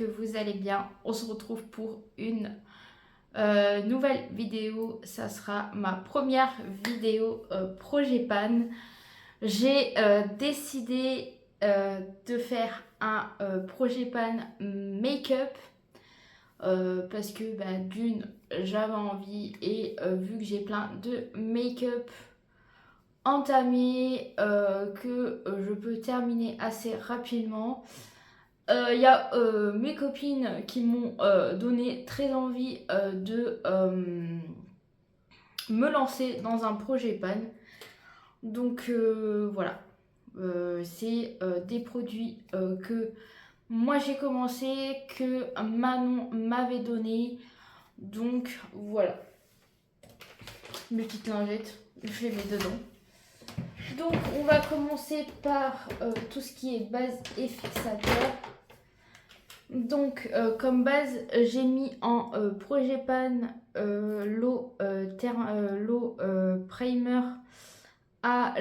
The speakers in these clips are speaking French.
que vous allez bien. On se retrouve pour une nouvelle vidéo. Ça sera ma première vidéo projet pan. J'ai décidé de faire un projet pan make-up parce que d'une, j'avais envie et vu que j'ai plein de make-up entamé que je peux terminer assez rapidement. Il y a mes copines qui m'ont donné très envie de me lancer dans un projet pan. Donc voilà, c'est des produits que moi j'ai commencé, que Manon m'avait donné. Donc voilà, mes petites lingettes, je les mets dedans. Donc on va commencer par tout ce qui est base et fixateur. Donc comme base j'ai mis en projet pan l'eau primer à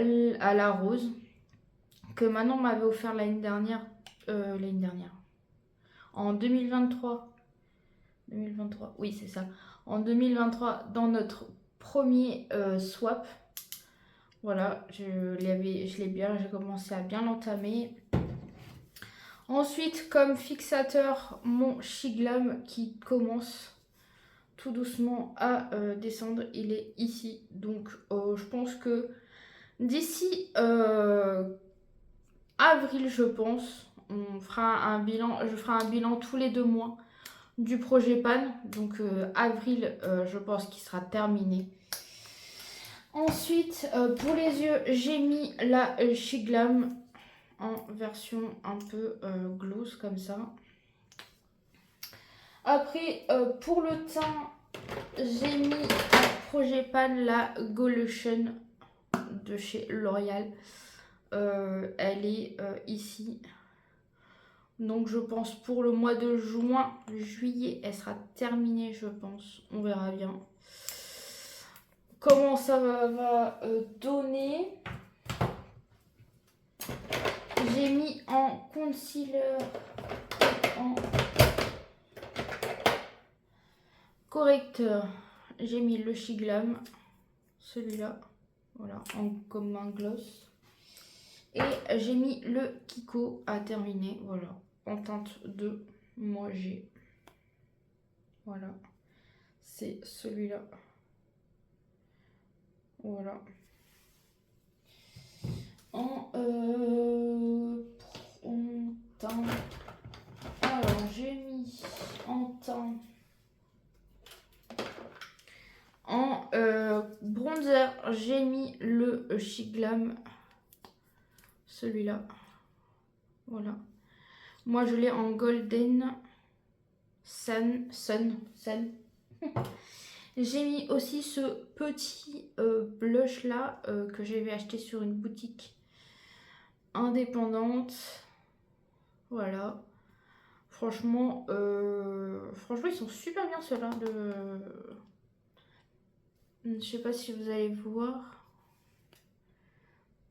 la rose que Manon m'avait offert l'année dernière en 2023, oui c'est ça, en 2023 dans notre premier swap. Voilà, j'ai commencé à bien l'entamer. Ensuite, comme fixateur, mon Shiglam qui commence tout doucement à descendre. Il est ici. Donc, je pense que d'ici avril, je pense, je ferai un bilan tous les 2 mois du projet pan. Donc, avril, je pense qu'il sera terminé. Ensuite, pour les yeux, j'ai mis la Shiglam en version un peu gloss comme ça. Après, pour le teint, j'ai mis en projet pan la Golution de chez L'Oréal. Elle est ici. Donc je pense pour le mois de juillet, elle sera terminée, je pense. On verra bien comment ça va donner. J'ai mis en concealer, en correcteur, j'ai mis le Shiglam, celui-là, voilà, comme un gloss. Et j'ai mis le Kiko à terminer, voilà, en teinte de Moi J'ai. Voilà, c'est celui-là. Voilà. En teint. Alors, j'ai mis en teint. En bronzer, j'ai mis le Shiglam. Celui-là. Voilà. Moi, je l'ai en Golden Sun. J'ai mis aussi ce petit blush là que j'avais acheté sur une boutique indépendante. Voilà. Franchement, ils sont super bien ceux-là. Je sais pas si vous allez voir.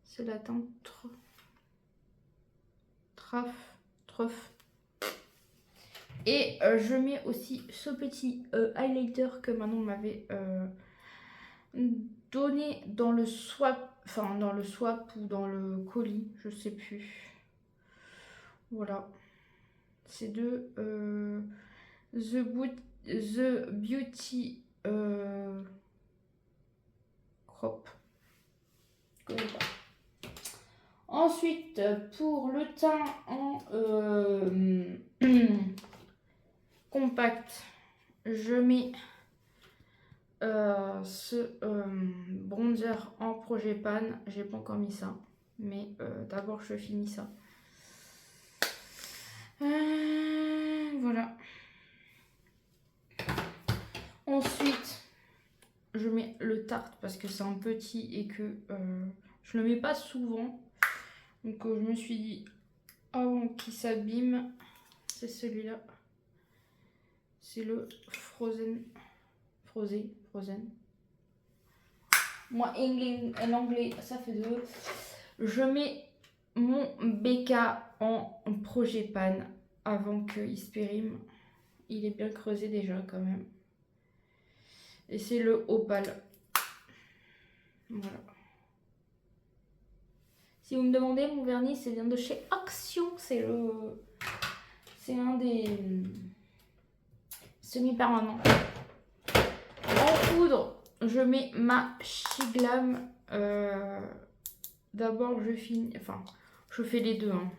C'est la teinte Truff. Et je mets aussi ce petit highlighter que Manon m'avait donné dans le swap, ou dans le colis, je sais plus. Voilà. C'est de The Beauty Crop. Je connais pas. Ensuite, pour le teint en compact, je mets ce bronzer en projet pan. J'ai pas encore mis ça, mais d'abord je finis ça. Voilà. Ensuite, je mets le Tarte parce que c'est un petit et que je le mets pas souvent. Donc je me suis dit, avant qu'il s'abîme, c'est celui-là. C'est le Frozen. Moi, l'anglais, ça fait 2. Je mets mon BK en projet pan avant qu'il se périme. Il est bien creusé déjà quand même. Et c'est le Opale. Voilà. Si vous me demandez, mon vernis, c'est vient de chez Action. C'est un des semi-permanents. En poudre, je mets ma Shiglam. D'abord, je fais les deux. Hein.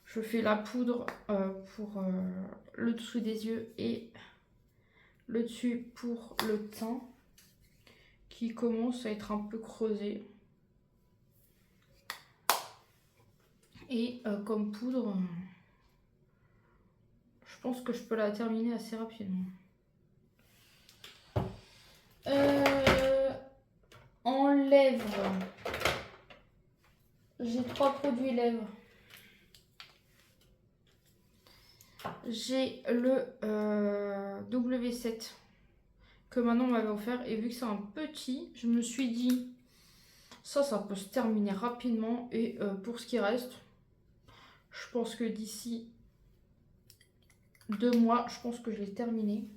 Je fais la poudre pour le dessous des yeux et le dessus pour le teint qui commence à être un peu creusé. Et comme poudre, je pense que je peux la terminer assez rapidement. En lèvres, j'ai 3 produits lèvres. J'ai le W7 que Manon m'avait offert. Et vu que c'est un petit, je me suis dit, ça peut se terminer rapidement. Et pour ce qui reste, je pense que d'ici 2 mois, je pense que je l'ai terminé.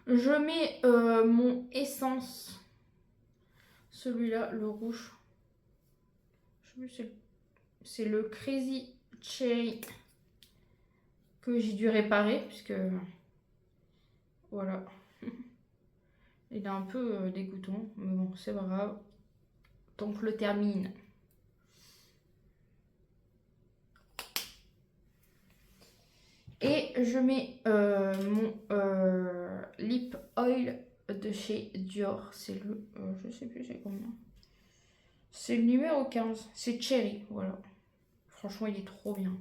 Je mets mon essence, celui-là, le rouge. Je sais plus, c'est le Crazy Cherry que j'ai dû réparer puisque voilà, il est un peu dégoûtant, mais bon, c'est pas grave, tant que je le termine. Et je mets mon lip oil de chez Dior. C'est le, je sais plus c'est combien. C'est le numéro 15. C'est Cherry, voilà. Franchement, il est trop bien.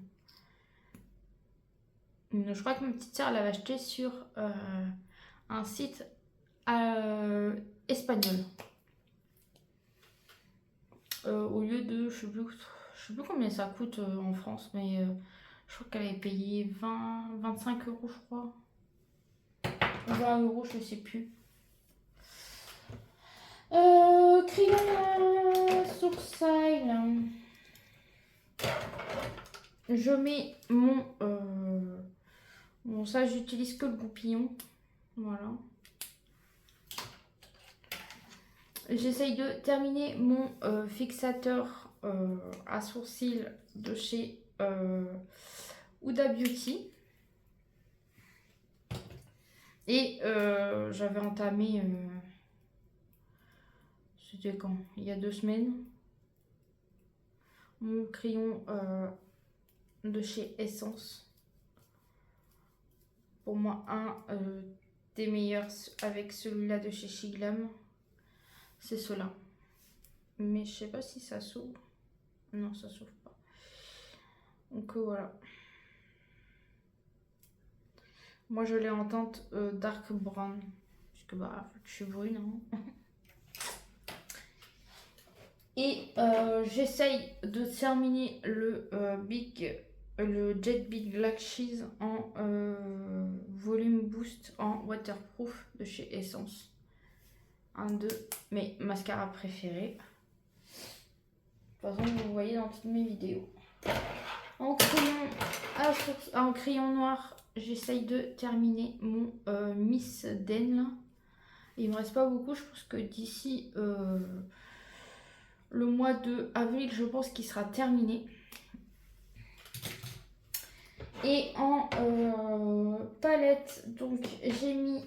Je crois que ma petite sœur l'avait acheté sur un site espagnol. Au lieu de, je sais plus combien ça coûte en France, mais je crois qu'elle avait payé 25 euros, je crois. 20 euros, je ne sais plus. Crayon sourcil. Je mets bon, ça, j'utilise que le goupillon. Voilà. J'essaye de terminer mon fixateur à sourcils de chez Huda Beauty. Et j'avais entamé, c'était quand? Il y a 2 semaines, mon crayon de chez Essence. Pour moi, un des meilleurs avec celui-là de chez Shiglam. C'est cela. Mais je sais pas si ça s'ouvre. Non, ça s'ouvre pas. Donc voilà. Moi, je l'ai en teinte dark brown. Puisque bah, je suis brune. Hein. Et j'essaye de terminer le Jet Big Black Cheese en volume boost en waterproof de chez Essence. Un de mes mascaras préférés. De toute façon, vous le voyez dans toutes mes vidéos. En crayon noir, j'essaye de terminer mon Miss Den. Il me reste pas beaucoup. Je pense que d'ici le mois de avril, je pense qu'il sera terminé. Et en palette, donc j'ai mis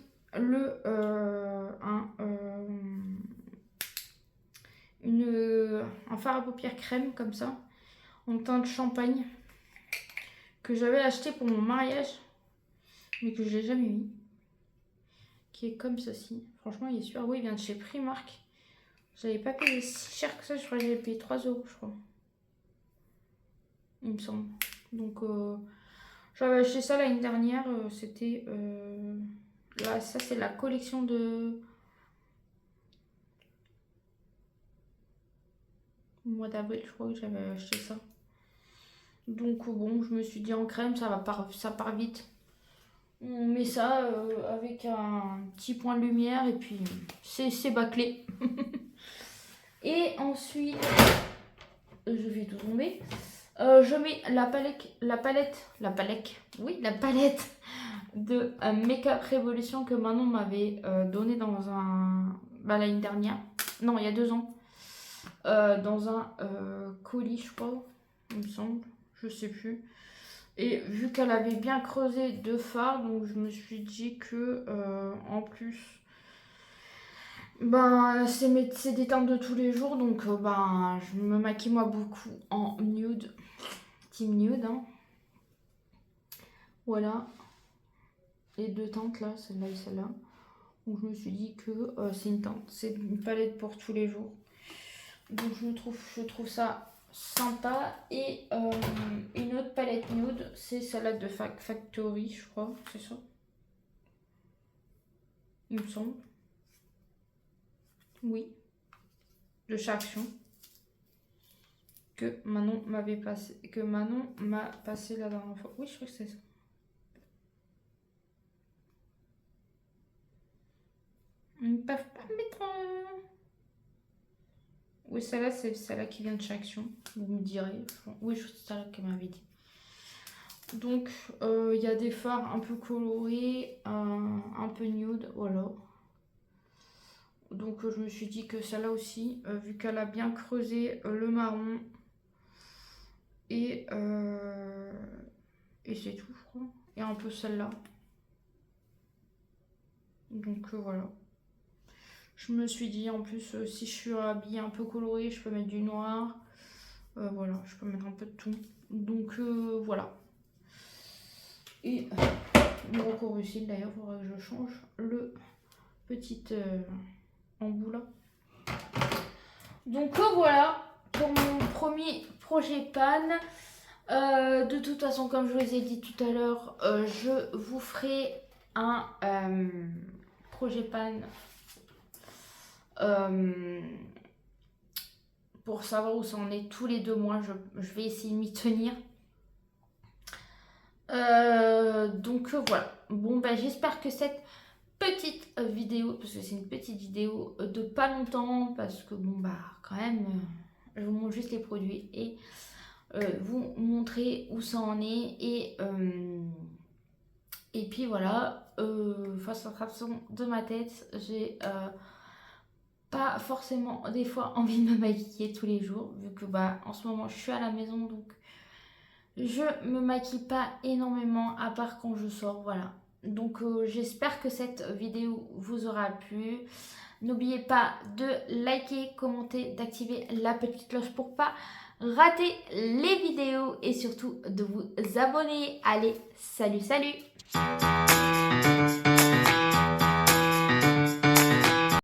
un fard à paupières crème comme ça, en teinte champagne, que j'avais acheté pour mon mariage, mais que je n'ai jamais mis, qui est comme ceci. Franchement, il est super beau, il vient de chez Primark. J'avais pas payé si cher que ça, je crois que j'avais payé 3 euros, je crois. Il me semble. Donc, j'avais acheté ça l'année dernière, c'était... là, ça, c'est la collection de... au mois d'avril, je crois que j'avais acheté ça. Donc bon, je me suis dit en crème, ça part vite. On met ça avec un petit point de lumière et puis c'est bâclé. Et ensuite, je vais tout tomber. Je mets la palette de Make-up Revolution que Manon m'avait donné dans un... Bah, l'année dernière. Non, il y a 2 ans. Dans un colis, je crois, il me semble. Je sais plus. Et vu qu'elle avait bien creusé de fard, donc je me suis dit que en plus, ben c'est des teintes de tous les jours, donc ben je me maquille moi beaucoup en nude, team nude, hein. Voilà, les 2 teintes là, celle-là et celle-là. Donc je me suis dit que c'est une teinte, c'est une palette pour tous les jours. Donc je trouve ça sympa. Et une autre palette nude, c'est celle-là de Factory, je crois, c'est ça, il me semble. Oui, de Chaction, que Manon m'a passé la dernière fois. Oui, je crois que c'est ça. Ils ne peuvent pas mettre Oui, celle-là, c'est celle-là qui vient de Chaction. Vous me direz. Oui, c'est celle-là qu'elle m'avait dit. Donc, il y a des fards un peu colorés, un peu nude, voilà. Donc, je me suis dit que celle-là aussi, vu qu'elle a bien creusé le marron, et c'est tout, je crois. Et un peu celle-là. Donc, voilà. Je me suis dit, en plus, si je suis habillée un peu colorée, je peux mettre du noir. Voilà, je peux mettre un peu de tout. Donc, voilà. Et mon recours-utile, d'ailleurs, il faudrait que je change le petit embout là. Donc, voilà pour mon premier projet pan. De toute façon, comme je vous ai dit tout à l'heure, je vous ferai un projet pan pour savoir où ça en est tous les 2 mois. Je vais essayer de m'y tenir. Donc voilà. Bon, bah, j'espère que cette petite vidéo, parce que c'est une petite vidéo de pas longtemps, parce que bon, bah, quand même, je vous montre juste les produits et vous montrer où ça en est. Et puis voilà, face à l'absence de ma tête, j'ai pas forcément des fois envie de me maquiller tous les jours, vu que bah en ce moment je suis à la maison, donc je me maquille pas énormément à part quand je sors, voilà. Donc j'espère que cette vidéo vous aura plu. N'oubliez pas de liker, commenter, d'activer la petite cloche pour pas rater les vidéos et surtout de vous abonner. Allez, salut, salut!